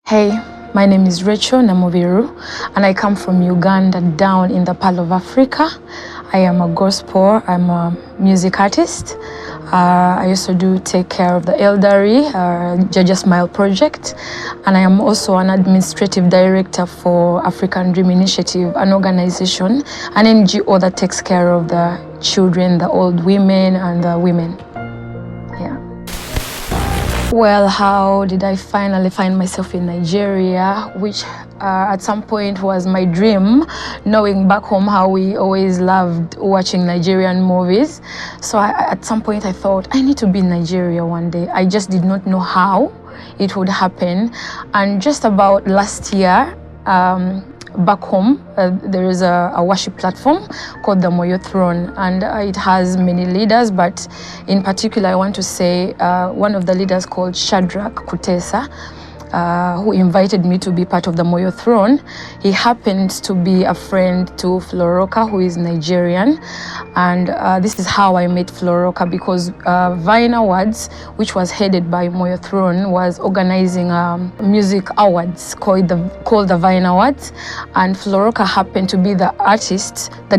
Hey, my name is Namubiru, and I come from Uganda, down in the Pearl of Africa. I am a gospel, I'm a music artist. I also do take care of the elderly, Judge a Smile project, and I am also an administrative director for African Dream Initiative, an organization, an NGO that takes care of the children, the old women, and the women. Yeah. Well, how did I finally find myself in Nigeria, which at some point was my dream, knowing back home how we always loved watching Nigerian movies. So at some point I thought, I need to be in Nigeria one day. I just did not know how it would happen. And just about last year, back home, there is a worship platform called the Moyo Throne, and it has many leaders, but in particular I want to say one of the leaders called Shadrach Kutesa, who invited me to be part of the Moyo Throne. He happens to be a friend to Floroka, who is Nigerian, and this is how I met Floroka, because Vine Awards, which was headed by Moyo Throne, was organizing music awards called the Vine Awards, and Floroka happened to be the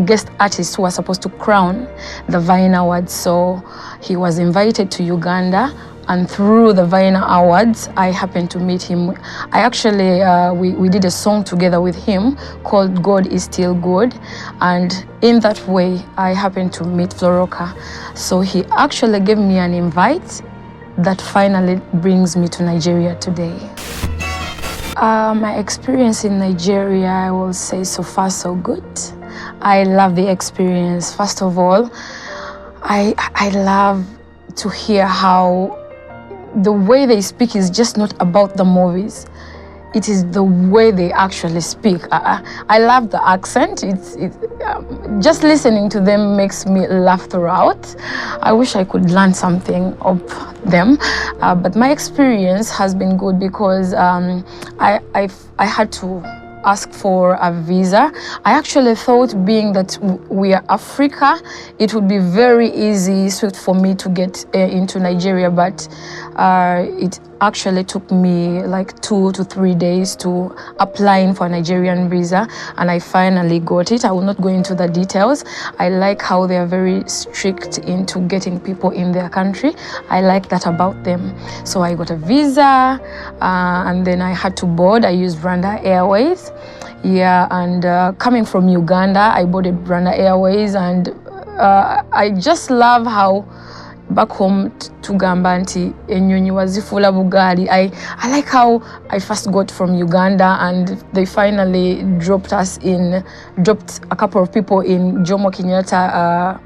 guest artist who was supposed to crown the Vine Awards. So he was invited to Uganda, and through the Vine Awards, I happened to meet him. I actually, we did a song together with him called God is Still Good. And in that way, I happened to meet Floroka. So he actually gave me an invite that finally brings me to Nigeria today. My experience in Nigeria, I will say so far so good. I love the experience. First of all, I love to hear how the way they speak is just not about the movies. It is the way they actually speak. I love the accent. Just listening to them makes me laugh throughout. I wish I could learn something of them, but my experience has been good because I had to ask for a visa. I actually thought, being that we are Africa, it would be very easy, swift for me to get into Nigeria, but it actually took me like 2 to 3 days to applying for a Nigerian visa, and I finally got it. I will not go into the details. I like how they are very strict into getting people in their country. I like that about them. So I got a visa, and then I had to board. I used Rwanda Airways. Yeah, and coming from Uganda, I boarded Rwanda Airways, and I just love how back home tugamba nti ennyonyi wazifuula bugaali. I like how I first got from Uganda, and they finally dropped a couple of people in Jomo Kenyatta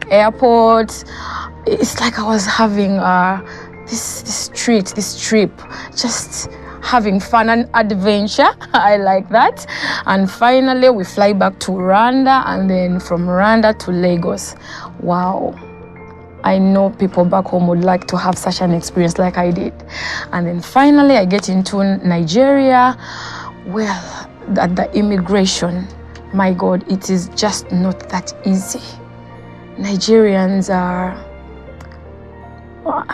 airport. It's like I was having this trip, just having fun and adventure. I like that. And finally we fly back to Rwanda, and then from Rwanda to Lagos. Wow. I know people back home would like to have such an experience like I did. And then finally I get into Nigeria. Well, at the immigration, my God, it is just not that easy. Nigerians are,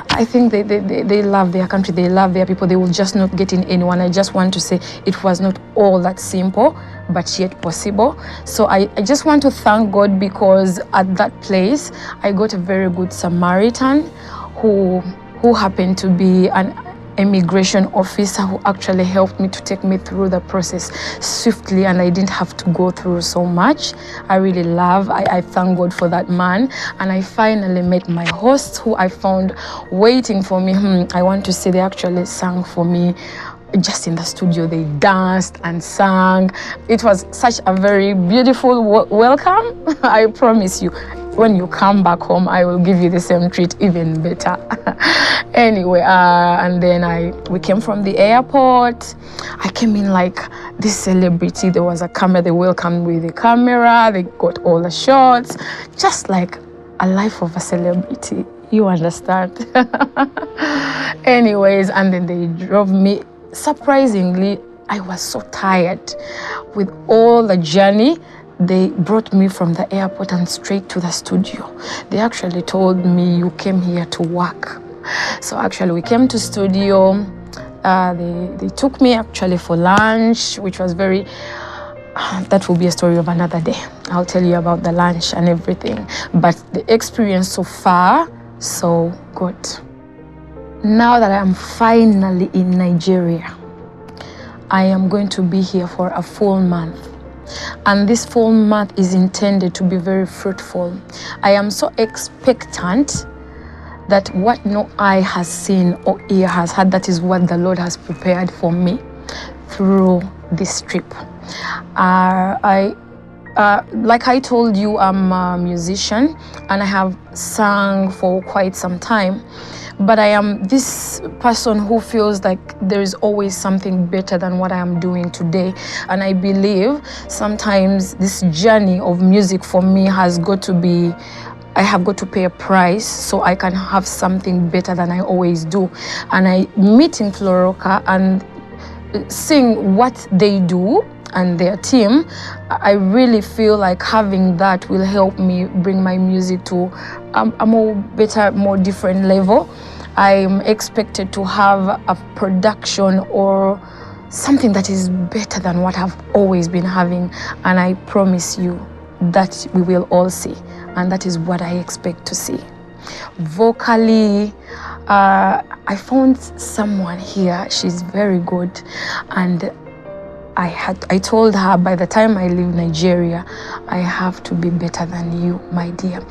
I think they love their country, they love their people, they will just not get in anyone. I just want to say it was not all that simple, but yet possible. So I just want to thank God, because at that place I got a very good Samaritan who happened to be an immigration officer, who actually helped me to take me through the process swiftly, and I didn't have to go through so much. I really I thank God for that man. And I finally met my hosts, who I found waiting for me. I want to say they actually sang for me just in the studio. They danced and sang. It was such a very beautiful welcome. I promise you, when you come back home, I will give you the same treat, even better. Anyway, and then we came from the airport. I came in like this celebrity. There was a camera. They welcomed me with a camera. They got all the shots, just like a life of a celebrity. You understand? Anyways, and then they drove me. Surprisingly, I was so tired with all the journey. They brought me from the airport and straight to the studio. They actually told me, you came here to work. So actually we came to studio. They took me actually for lunch, which was very, that will be a story of another day. I'll tell you about the lunch and everything. But the experience so far, so good. Now that I'm finally in Nigeria, I am going to be here for a full month. And this full month is intended to be very fruitful. I am so expectant that what no eye has seen or ear has heard, that is what the Lord has prepared for me through this trip. Like I told you, I'm a musician and I have sung for quite some time. But I am this person who feels like there is always something better than what I am doing today. And I believe sometimes this journey of music for me has got to be, I have got to pay a price so I can have something better than I always do. And I meet in Floroka and seeing what they do and their team, I really feel like having that will help me bring my music to a more better, more different level. I'm expected to have a production or something that is better than what I've always been having, and I promise you that we will all see, and that is what I expect to see. Vocally, I found someone here, she's very good, and I told her, by the time I leave Nigeria, I have to be better than you, my dear.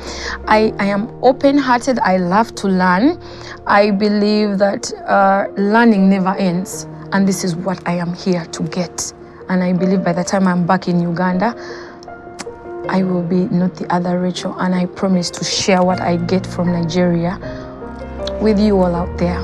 I am open-hearted. I love to learn. I believe that learning never ends, and this is what I am here to get. And I believe by the time I'm back in Uganda, I will be not the other Rachel, and I promise to share what I get from Nigeria with you all out there.